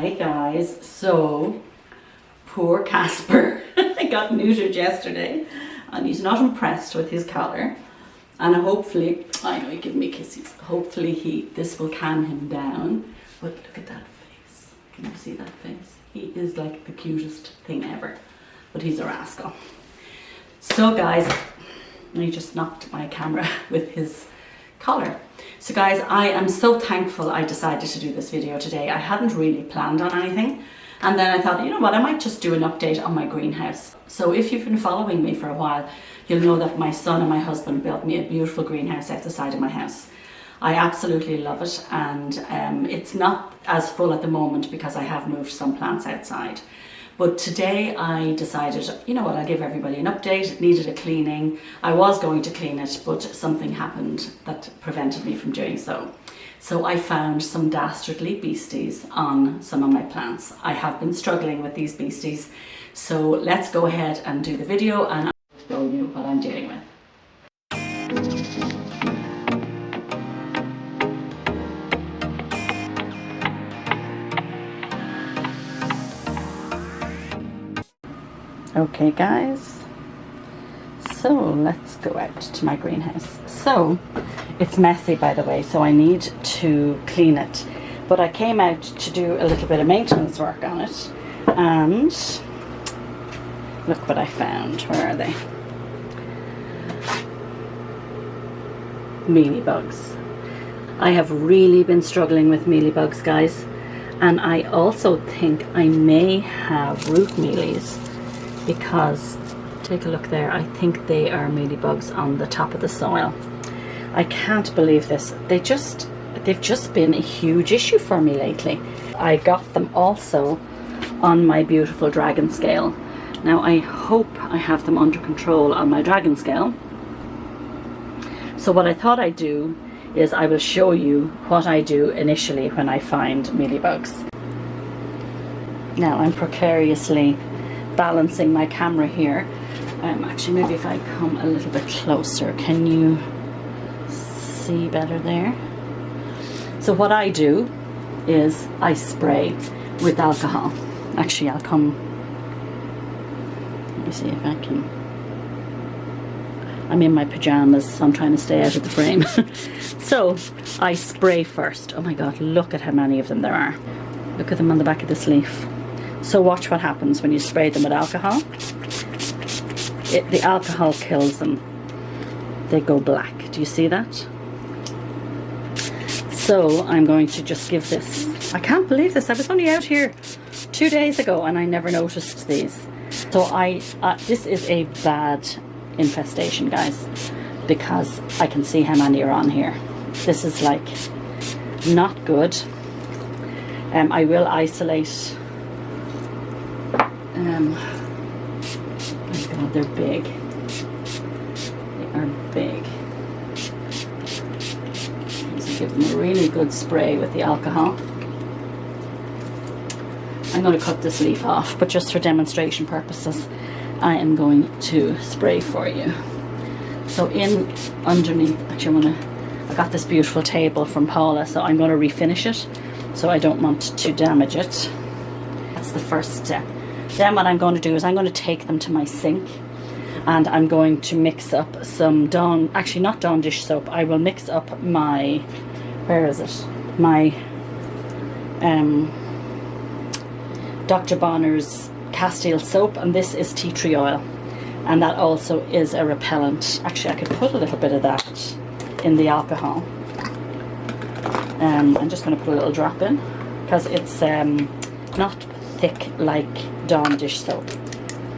Hi guys, so poor Casper I got neutered yesterday and he's not impressed with his collar, and hopefully, I know he gave me kisses, hopefully this will calm him down. But look at that face, can you see that face? He is like the cutest thing ever, but he's a rascal. So guys, he just knocked my camera with his collar. So guys, I am so thankful I decided to do this video today. I hadn't really planned on anything, and then I thought, you know what, I might just do an update on my greenhouse. So if you've been following me for a while, you'll know that my son and my husband built me a beautiful greenhouse out the side of my house. I absolutely love it, and it's not as full at the moment because I have moved some plants outside. But today I decided, you know what, I'll give everybody an update. It needed a cleaning. I was going to clean it, but something happened that prevented me from doing so. So I found some dastardly beasties on some of my plants. I have been struggling with these beasties. So let's go ahead and do the video and I'll show you what I'm dealing with. Okay guys, so let's go out to my greenhouse. So it's messy, by the way, so I need to clean it, but I came out to do a little bit of maintenance work on it, and look what I found. Where are they? Mealybugs. I have really been struggling with mealybugs, guys, and I also think I may have root mealies, because take a look there, I think they are mealybugs on the top of the soil. I can't believe this. They've just been a huge issue for me lately. I got them also on my beautiful dragon scale. Now I hope I have them under control on my dragon scale. So what I thought I'd do is I will show you what I do initially when I find mealybugs. Now I'm precariously balancing my camera here. Actually, maybe if I come a little bit closer, can you see better there? So what I do is I spray with alcohol. Actually, I'll come, let me see if I can. I'm in my pajamas, so I'm trying to stay out of the frame. So I spray first. Oh my god, look at how many of them there are. Look at them on the back of this leaf. So watch what happens when you spray them with alcohol. The alcohol kills them. They go black. Do you see that? So I'm going to just give this. I can't believe this. I was only out here 2 days ago and I never noticed these. So this is a bad infestation, guys, because I can see how many are on here. This is like not good. I will isolate. Oh god, they're big. They are big. So give them a really good spray with the alcohol. I'm going to cut this leaf off, but just for demonstration purposes, I am going to spray for you. So in underneath, actually I got this beautiful table from Paula, so I'm going to refinish it, so I don't want to damage it. That's the first step. Then what I'm going to do is I'm going to take them to my sink, and I'm going to mix up some not Dawn dish soap. I will mix up my, where is it? My Dr. Bonner's Castile soap, and this is tea tree oil, and that also is a repellent. Actually, I could put a little bit of that in the alcohol. I'm just going to put a little drop in because it's not thick like Dawn dish soap,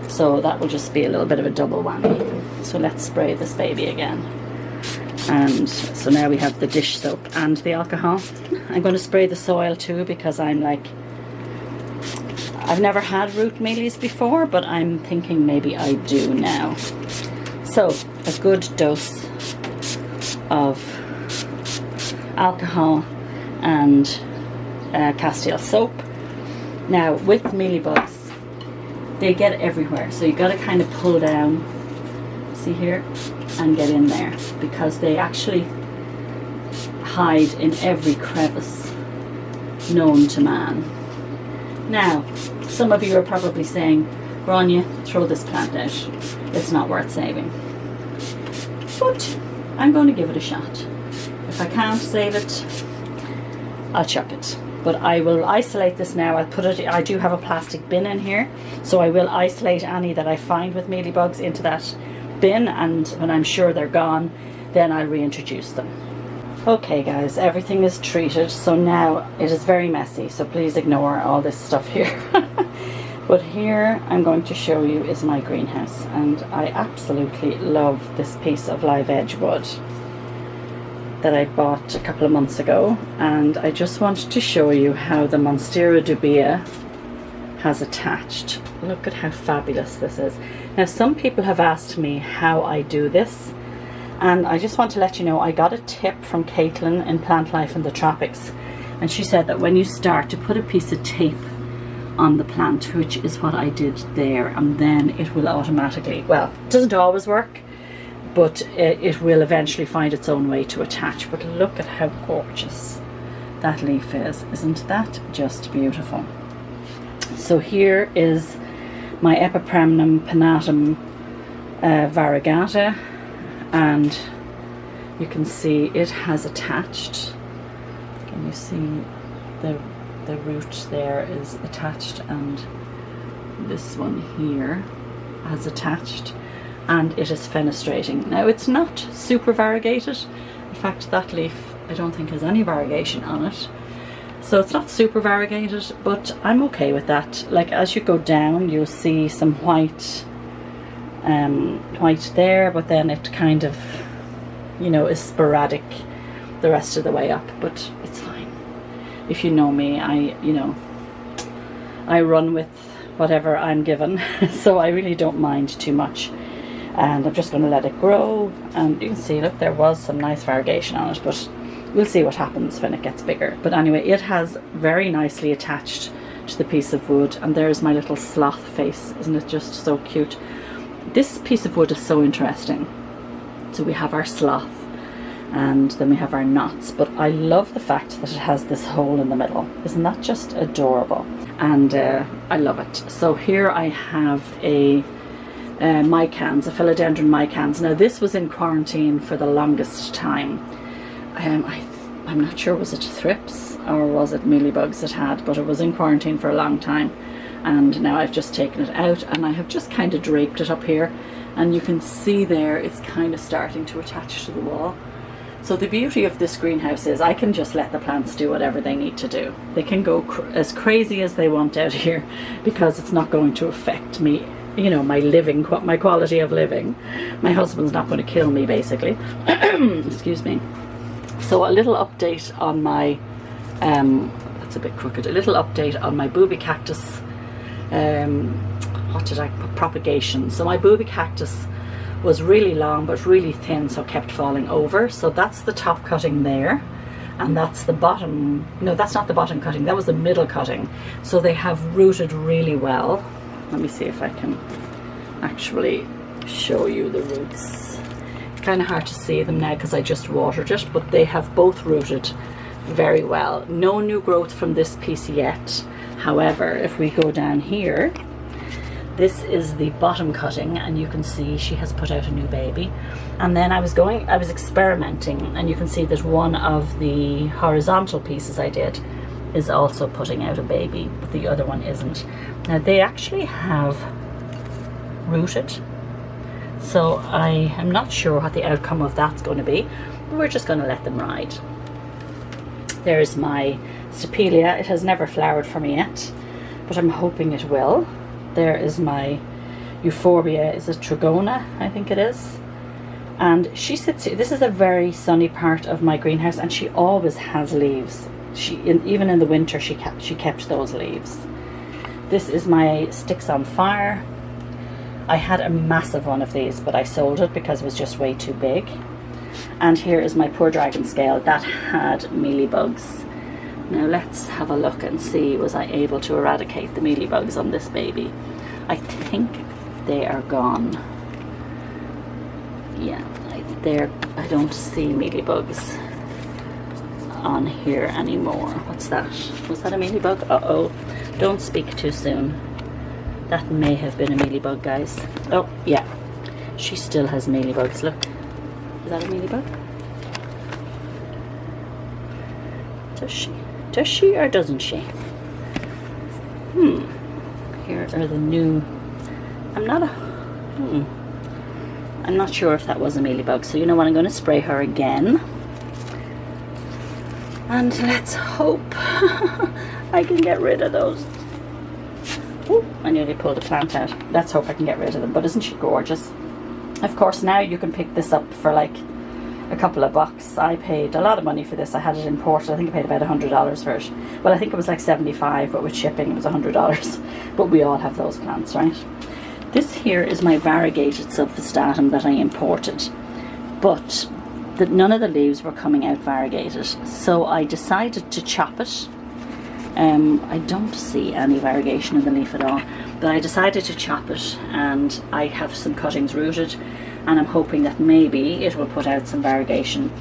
so that will just be a little bit of a double whammy. So let's spray this baby again, and so now we have the dish soap and the alcohol. I'm going to spray the soil too, because I'm like, I've never had root mealies before, but I'm thinking maybe I do now. So a good dose of alcohol and Castile soap. Now with mealybugs, they get everywhere, so you got to kind of pull down, see here, and get in there, because they actually hide in every crevice known to man. Now, some of you are probably saying, Grania, throw this plant out. It's not worth saving. But I'm going to give it a shot. If I can't save it, I'll chuck it. But I will isolate this now. I'll put it, I do have a plastic bin in here, so I will isolate any that I find with mealybugs into that bin, and when I'm sure they're gone, then I'll reintroduce them. Okay guys, everything is treated, so now it is very messy, so please ignore all this stuff here. But here I'm going to show you is my greenhouse, and I absolutely love this piece of live edge wood that I bought a couple of months ago, and I just wanted to show you how the Monstera dubia has attached. Look at how fabulous this is. Now some people have asked me how I do this, and I just want to let you know I got a tip from Caitlin in Plant Life in the Tropics, and she said that when you start to put a piece of tape on the plant, which is what I did there, and then it will automatically, well, it doesn't always work, but it will eventually find its own way to attach. But look at how gorgeous that leaf is. Isn't that just beautiful? So here is my Epipremnum pinnatum variegata, and you can see it has attached. Can you see the root there is attached, and this one here has attached, and it is fenestrating. Now it's not super variegated. In fact, that leaf I don't think has any variegation on it, so it's not super variegated, but I'm okay with that. Like as you go down you'll see some white there, but then it kind of, you know, is sporadic the rest of the way up, but it's fine. If you know me, I run with whatever I'm given, so I really don't mind too much. And I'm just going to let it grow, and you can see, look, there was some nice variegation on it, but we'll see what happens when it gets bigger. But anyway, it has very nicely attached to the piece of wood, and there's my little sloth face. Isn't it just so cute? This piece of wood is so interesting. So we have our sloth, and then we have our knots, but I love the fact that it has this hole in the middle. Isn't that just adorable? And I love it. So here I have a mycans, a philodendron mycans. Now this was in quarantine for the longest time. I'm not sure, was it thrips or was it mealybugs it had, but it was in quarantine for a long time, and now I've just taken it out and I have just kind of draped it up here, and you can see there it's kind of starting to attach to the wall. So the beauty of this greenhouse is I can just let the plants do whatever they need to do. They can go as crazy as they want out here, because it's not going to affect me, you know, my quality of living. My husband's not going to kill me, basically. Excuse me. So a little update on my that's a bit crooked. A little update on my booby cactus propagation. So my booby cactus was really long but really thin, so kept falling over. So that's the top cutting there, and that's the bottom. No, that's not the bottom cutting, that was the middle cutting. So they have rooted really well. Let me see if I can actually show you the roots. It's kind of hard to see them now because I just watered it, but they have both rooted very well. No new growth from this piece yet. However, if we go down here, this is the bottom cutting, and you can see she has put out a new baby. And then I was experimenting, and you can see that one of the horizontal pieces I did is also putting out a baby, but the other one isn't. Now they actually have rooted, so I am not sure what the outcome of that's going to be, but we're just going to let them ride. There's my Stapelia. It has never flowered for me yet, but I'm hoping it will. There is my Euphorbia, is it Trigona, I think it is. And she sits here. This is a very sunny part of my greenhouse, and she always has leaves. Even in the winter she kept those leaves. This is my Sticks on Fire. I had a massive one of these, but I sold it because it was just way too big. And here is my Poor Dragon Scale that had mealybugs. Now let's have a look and see, was I able to eradicate the mealybugs on this baby? I think they are gone. Yeah, I don't see mealybugs on here anymore. What's that? Was that a mealybug? Uh-oh. Don't speak too soon. That may have been a mealybug, guys. Oh, yeah. She still has mealybugs, look. Is that a mealybug? Does she? Does she or doesn't she? Here are the new... I'm not sure if that was a mealybug. So you know what? I'm going to spray her again. And let's hope I can get rid of those. Ooh, I nearly pulled a plant out. Let's hope I can get rid of them. But isn't she gorgeous? Of course, now you can pick this up for like a couple of bucks. I paid a lot of money for this. I had it imported. I think I paid about $100 for it. Well, I think it was like $75, but with shipping it was $100. But we all have those plants, right? This here is my variegated subfustatum that I imported, but none of the leaves were coming out variegated, so I decided to chop it. I don't see any variegation in the leaf at all, but I decided to chop it, and I have some cuttings rooted, and I'm hoping that maybe it will put out some variegation,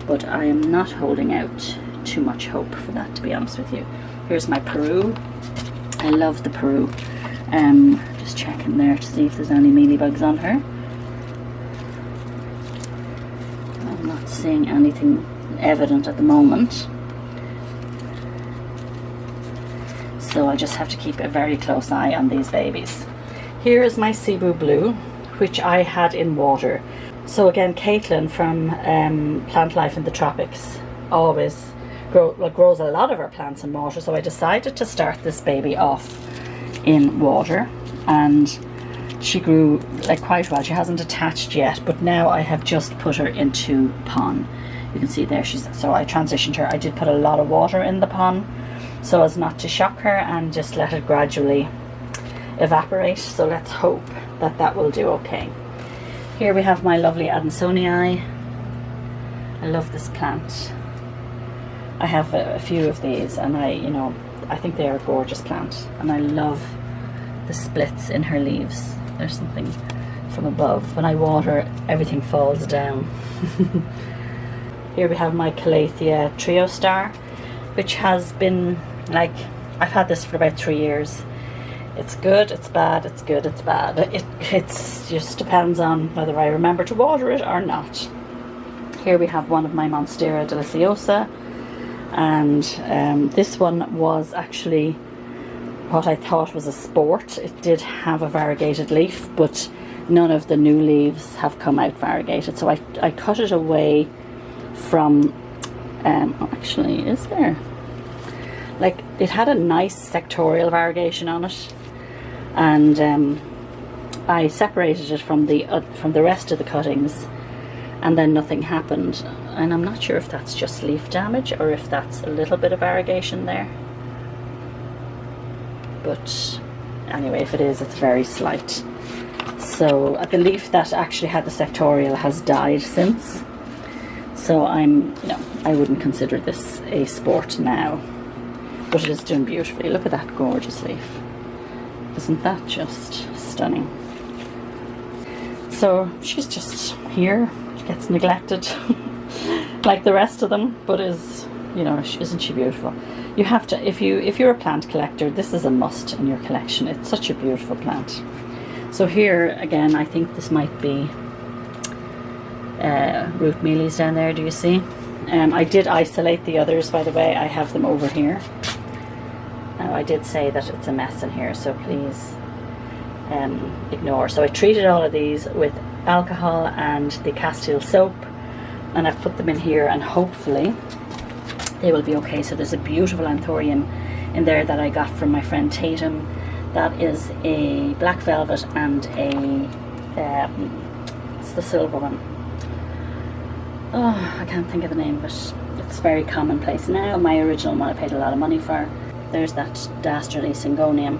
but I am not holding out too much hope for that, to be honest with you. Here's my Peru. I love the Peru. Just checking there to see if there's any mealybugs on her. I'm not seeing anything evident at the moment, so I just have to keep a very close eye on these babies. Here is my Cebu Blue, which I had in water. So again, Caitlin from Plant Life in the Tropics always grows a lot of her plants in water, so I decided to start this baby off in water, and she grew like quite well. She hasn't attached yet, but now I have just put her into pond. You can see there so I transitioned her. I did put a lot of water in the pond so as not to shock her, and just let it gradually evaporate. So let's hope that that will do okay. Here we have my lovely Adansonii. I love this plant. I have a few of these, and I think they are a gorgeous plant, and I love the splits in her leaves. There's something from above. When I water, everything falls down. Here we have my Calathea Trio Star, which has been like, I've had this for about 3 years. It's good, it's bad, it's good, it's bad. It just depends on whether I remember to water it or not. Here we have one of my Monstera deliciosa, and this one was actually what I thought was a sport. It did have a variegated leaf, but none of the new leaves have come out variegated, so I cut it away from actually, is there, like, it had a nice sectorial variegation on it, and I separated it from the rest of the cuttings, and then nothing happened. And I'm not sure if that's just leaf damage or if that's a little bit of variegation there, but anyway, if it is, it's very slight. So the leaf that actually had the sectorial has died since, so I wouldn't consider this a sport now, but it is doing beautifully. Look at that gorgeous leaf. Isn't that just stunning? So she's just here. She gets neglected like the rest of them, but isn't she beautiful? You have to, if you're a plant collector, this is a must in your collection. It's such a beautiful plant. So here again, I think this might be root mealies down there. Do you see? I did isolate the others, by the way. I have them over here. Now, I did say that it's a mess in here, so please ignore. So I treated all of these with alcohol and the Castile soap, and I've put them in here, and hopefully they will be okay. So there's a beautiful anthurium in there that I got from my friend Tatum. That is a black velvet and it's the silver one. Oh, I can't think of the name, but it's very commonplace now. My original one I paid a lot of money for. There's that dastardly syngonium,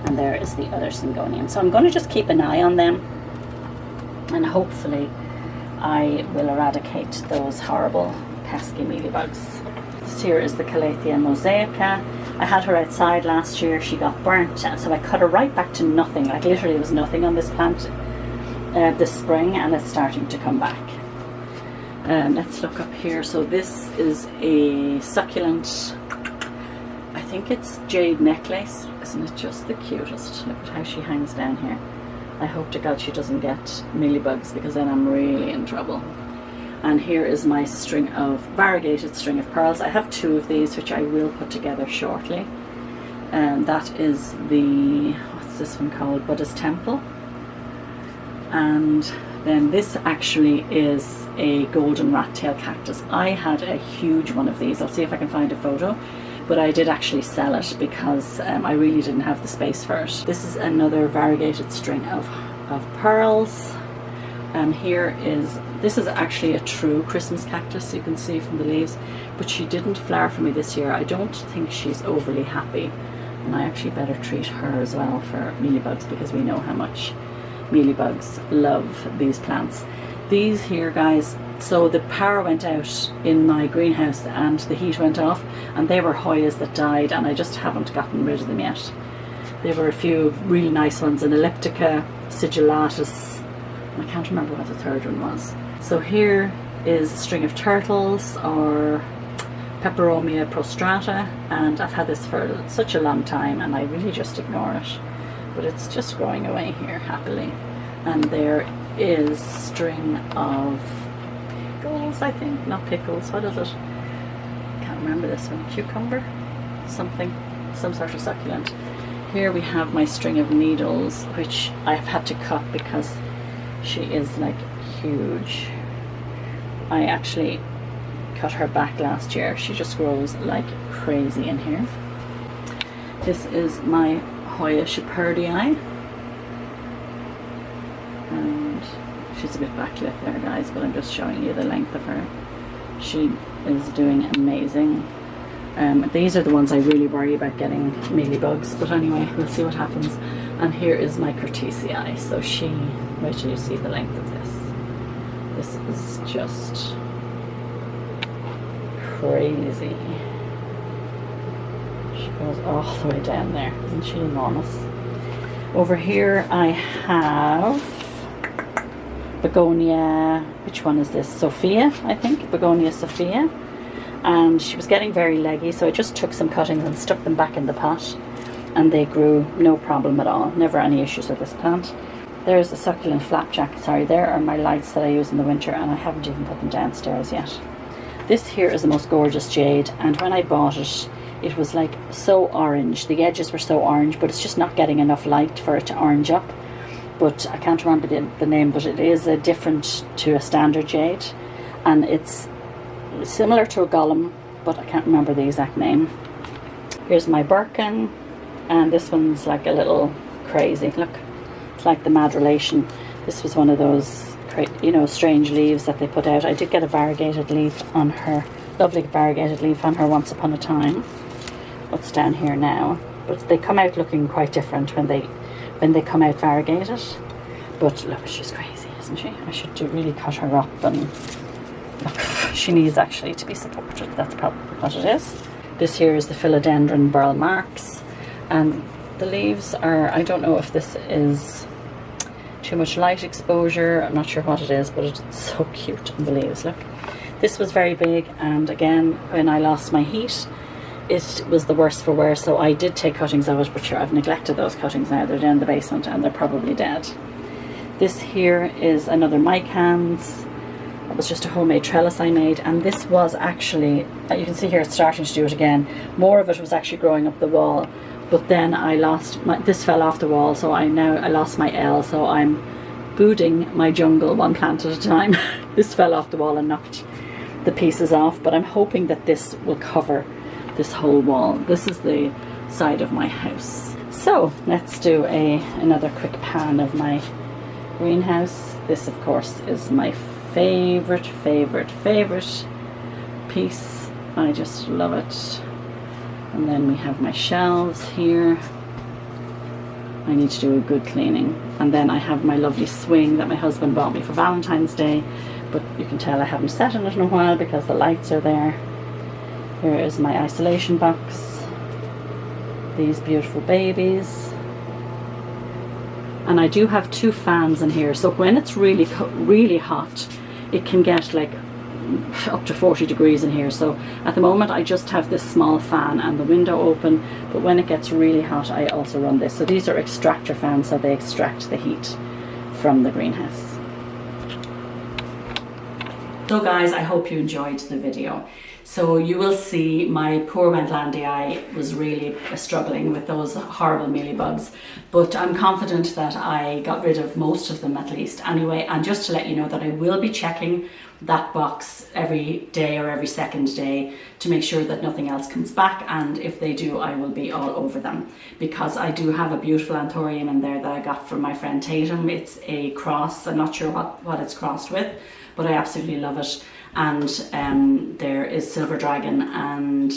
and there is the other syngonium. So I'm going to just keep an eye on them, and hopefully I will eradicate those horrible pesky mealybugs. This here is the Calathea mosaica. I had her outside last year. She got burnt, so I cut her right back to nothing. Like, literally there was nothing on this plant this spring, and it's starting to come back. Let's look up here. So this is a succulent. I think it's jade necklace. Isn't it just the cutest? Look at how she hangs down here. I hope to God she doesn't get mealybugs, because then I'm really in trouble. And here is my variegated string of pearls. I have 2 of these which I will put together shortly. And that is the, what's this one called? Buddha's Temple. And then this actually is a golden rat tail cactus. I had a huge one of these. I'll see if I can find a photo. But I did actually sell it because I really didn't have the space for it. This is another variegated string of pearls. This is actually a true Christmas cactus, you can see from the leaves, but she didn't flower for me this year. I don't think she's overly happy, and I actually better treat her as well for mealybugs, because we know how much mealybugs love these plants. These here, guys, so the power went out in my greenhouse and the heat went off, and they were Hoyas that died, and I just haven't gotten rid of them yet. There were a few really nice ones, an Elliptica, Sigillatus, I can't remember what the third one was. So here is a string of turtles, or Peperomia prostrata, and I've had this for such a long time and I really just ignore it, but it's just growing away here happily. And there is string of pickles, I think, not pickles, what is it? Can't remember this one. Cucumber? Something, some sort of succulent. Here we have my string of needles, which I've had to cut because she is like huge. I actually cut her back last year. She just grows like crazy in here. This is my Hoya Shepherdii, and she's a bit backlit there, guys, but I'm just showing you the length of her. She is doing amazing. These are the ones I really worry about getting mealybugs, but anyway, we'll see what happens. And here is my Curtisii. So wait till you see the length of this. This is just crazy. She goes all the way down there. Isn't she enormous? Over here I have Begonia, which one is this? Sophia, I think. Begonia Sophia. And she was getting very leggy, so I just took some cuttings and stuck them back in the pot, and they grew no problem at all. Never any issues with this plant. There's the succulent flapjack. Sorry, there are my lights that I use in the winter, and I haven't even put them downstairs yet. This here is the most gorgeous jade, and when I bought it, it was like so orange. The edges were so orange, but it's just not getting enough light for it to orange up. But I can't remember the name, but it is different to a standard jade, and it's similar to a Gollum, but I can't remember the exact name. Here's my Birkin, and this one's like a little crazy. Look, it's like the mad relation. This was one of those, you know, strange leaves that they put out. I did get a variegated leaf on her, lovely variegated leaf on her once upon a time. What's down here now? But they come out looking quite different when they come out variegated. But look, she's crazy, isn't she? I should really cut her up, and look, she needs actually to be supported. That's probably what it is. This here is the Philodendron Burl Marks, and the leaves are, I don't know if this is too much light exposure, I'm not sure what it is, but it's so cute on the leaves. Look, this was very big, and again, when I lost my heat, it was the worst for wear, so I did take cuttings of it, but sure, I've neglected those cuttings now. They're down in the basement and they're probably dead. This here is another Mycans. It was just a homemade trellis I made, and this was actually, you can see here it's starting to do it again. More of it was actually growing up the wall, but then I lost this fell off the wall, so I lost my L, so I'm booding my jungle one plant at a time. This fell off the wall and knocked the pieces off, but I'm hoping that this will cover this whole wall. This is the side of my house. So let's do another quick pan of my greenhouse. This of course is my favorite piece. I just love it. And then we have my shelves here. I need to do a good cleaning. And then I have my lovely swing that my husband bought me for Valentine's Day, but you can tell I haven't sat in it in a while because the lights are there. Here is my isolation box. These beautiful babies. And I do have 2 fans in here, so when it's really hot, it can get like up to 40 degrees in here. So at the moment I just have this small fan and the window open, but when it gets really hot I also run this. So these are extractor fans, so they extract the heat from the greenhouse. So guys, I hope you enjoyed the video. So you will see my poor Wendlandii was really struggling with those horrible mealybugs, but I'm confident that I got rid of most of them at least anyway. And just to let you know that I will be checking that box every day or every second day to make sure that nothing else comes back, and if they do I will be all over them, because I do have a beautiful anthurium in there that I got from my friend Tatum. It's a cross, I'm not sure what it's crossed with, but I absolutely love it. And there is silver dragon and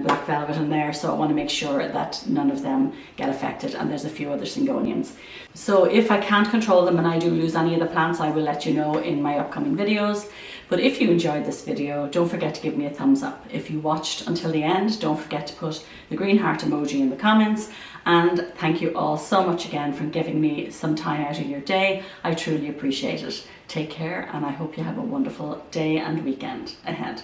black velvet in there, so I want to make sure that none of them get affected, and there's a few other syngoniums. So if I can't control them and I do lose any of the plants, I will let you know in my upcoming videos. But if you enjoyed this video, don't forget to give me a thumbs up. If you watched until the end, don't forget to put the green heart emoji in the comments. And thank you all so much again for giving me some time out of your day. I truly appreciate it. Take care, and I hope you have a wonderful day and weekend ahead.